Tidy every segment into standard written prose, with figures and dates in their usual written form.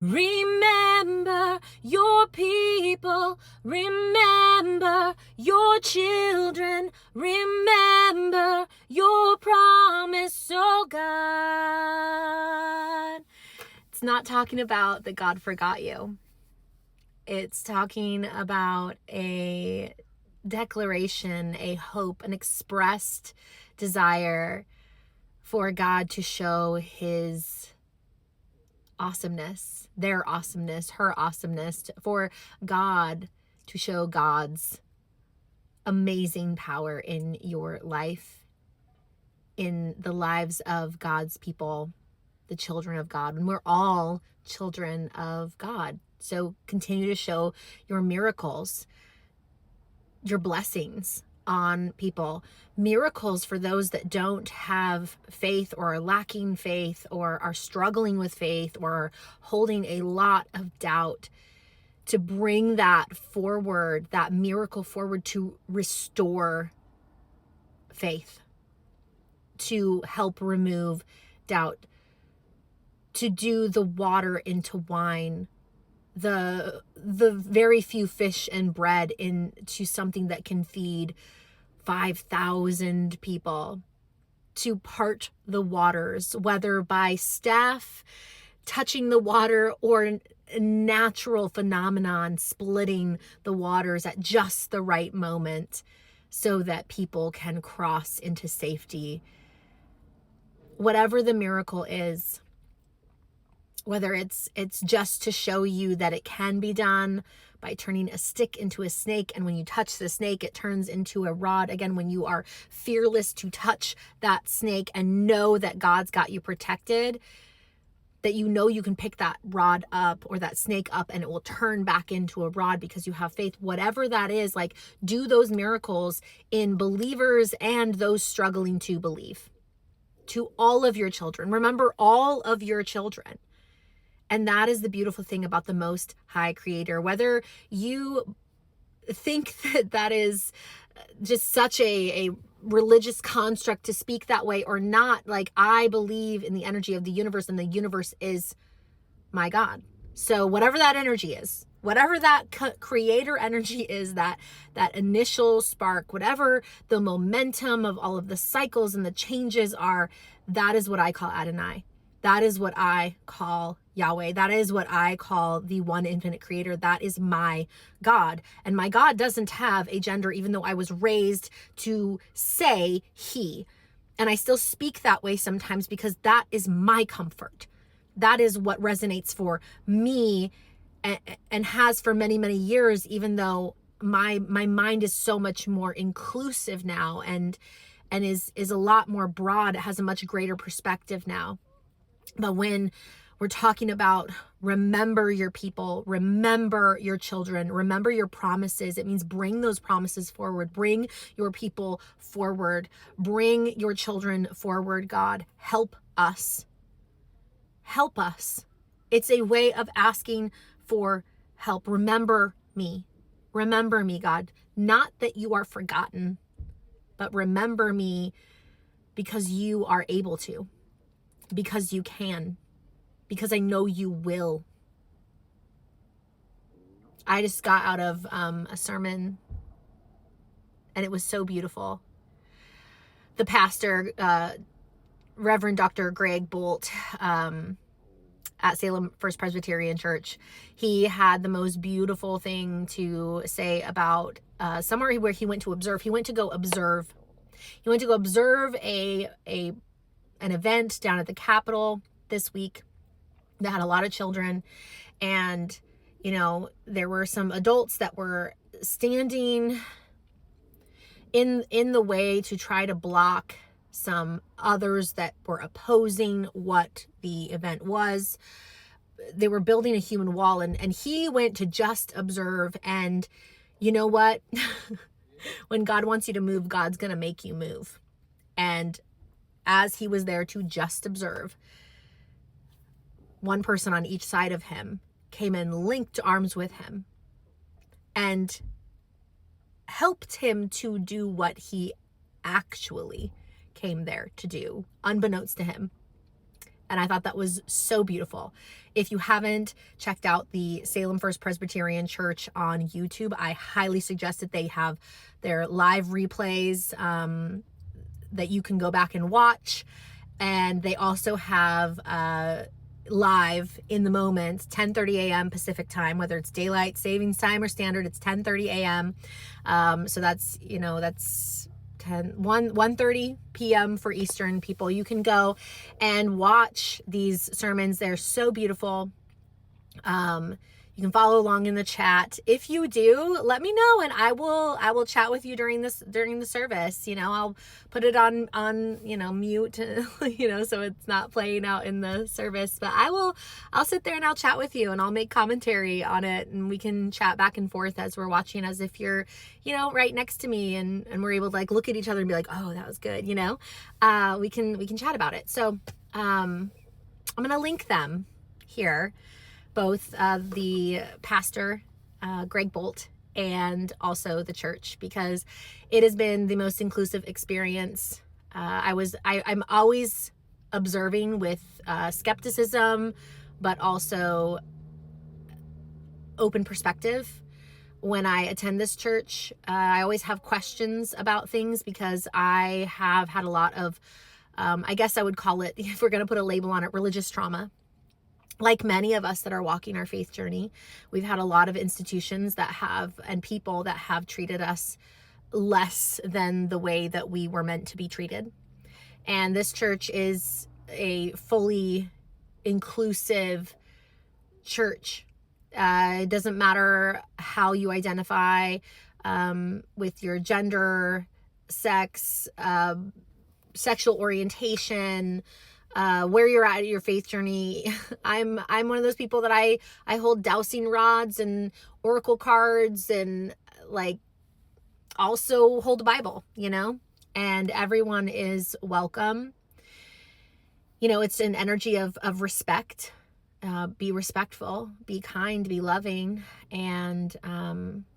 Remember your people, remember your children, remember your promise, oh God. It's not talking about that God forgot you. It's talking about a declaration, a hope, an expressed desire for God to show his awesomeness, their awesomeness, her awesomeness, for God to show God's amazing power in your life, in the lives of God's people, the children of God. And we're all children of God. So continue to show your miracles, your blessings on people. Miracles for those that don't have faith or are lacking faith or are struggling with faith or are holding a lot of doubt, to bring that forward, that miracle forward, to restore faith, to help remove doubt, to do the water into wine, the very few fish and bread into something that can feed 5,000 people, to part the waters, whether by staff touching the water or a natural phenomenon splitting the waters at just the right moment so that people can cross into safety. Whatever the miracle is, whether it's just to show you that it can be done by turning a stick into a snake, and when you touch the snake, it turns into a rod. Again, when you are fearless to touch that snake and know that God's got you protected, that you know you can pick that rod up or that snake up and it will turn back into a rod because you have faith. Whatever that is, like, do those miracles in believers and those struggling to believe. To all of your children. Remember all of your children. And that is the beautiful thing about the Most High Creator. Whether you think that that is just such a religious construct to speak that way or not, like, I believe in the energy of the universe, and the universe is my God. So whatever that energy is, whatever that creator energy is, that initial spark, whatever the momentum of all of the cycles and the changes are, that is what I call Adonai. That is what I call Yahweh. That is what I call the one infinite creator. That is my God. And my God doesn't have a gender, even though I was raised to say he. And I still speak that way sometimes because that is my comfort. That is what resonates for me and has for many, many years, even though my mind is so much more inclusive now and is a lot more broad. It has a much greater perspective now. But when we're talking about remember your people, remember your children, remember your promises, it means bring those promises forward, bring your people forward, bring your children forward. God, help us. Help us. It's a way of asking for help. Remember me, God. Not that you are forgotten, but remember me because you are able to. Because you can, because I know you will. I just got out of a sermon and it was so beautiful. The pastor, Reverend Dr. Greg Bolt, at Salem First Presbyterian Church, he had the most beautiful thing to say about somewhere where he went to observe. He went to go observe. He went to go observe an event down at the Capitol this week that had a lot of children. And, you know, there were some adults that were standing in the way to try to block some others that were opposing what the event was. They were building a human wall, and he went to just observe. And you know what? When God wants you to move, God's going to make you move. And as he was there to just observe, one person on each side of him came and linked arms with him and helped him to do what he actually came there to do, unbeknownst to him. And I thought that was so beautiful. If you haven't checked out the Salem First Presbyterian Church on YouTube, I highly suggest that they have their live replays that you can go back and watch. And they also have live in the moment, 10:30 a.m. Pacific time, whether it's daylight savings time or standard, it's 10:30 a.m. So that's, that's 1:30 p.m. for Eastern people. You can go and watch these sermons. They're so beautiful. You can follow along in the chat. If you do, let me know, and I will chat with you during the service. I'll put it on mute, so it's not playing out in the service. But I'll sit there and I'll chat with you, and I'll make commentary on it, and we can chat back and forth as we're watching, as if you're, right next to me, and we're able to look at each other and be like, oh, that was good. We can chat about it. So I'm gonna link them here, both the pastor, Greg Bolt, and also the church, because it has been the most inclusive experience. I'm always observing with skepticism, but also open perspective. When I attend this church, I always have questions about things, because I have had a lot of, I guess I would call it, if we're going to put a label on it, religious trauma. Like many of us that are walking our faith journey, we've had a lot of institutions and people that have treated us less than the way that we were meant to be treated. And this church is a fully inclusive church. It doesn't matter how you identify with your gender, sex, sexual orientation, where you're at your faith journey. I'm one of those people that I hold dowsing rods and oracle cards, and also hold the Bible, and everyone is welcome. It's an energy of respect. Be respectful, be kind, be loving, and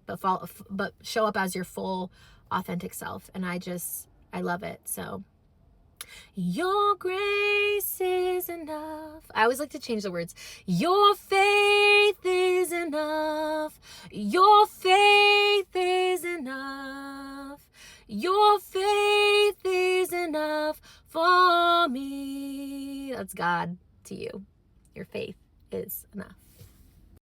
but show up as your full authentic self. And I love it. So your grace is enough. I always like to change the words. Your faith is enough. Your faith is enough. Your faith is enough for me. That's God to you. Your faith is enough.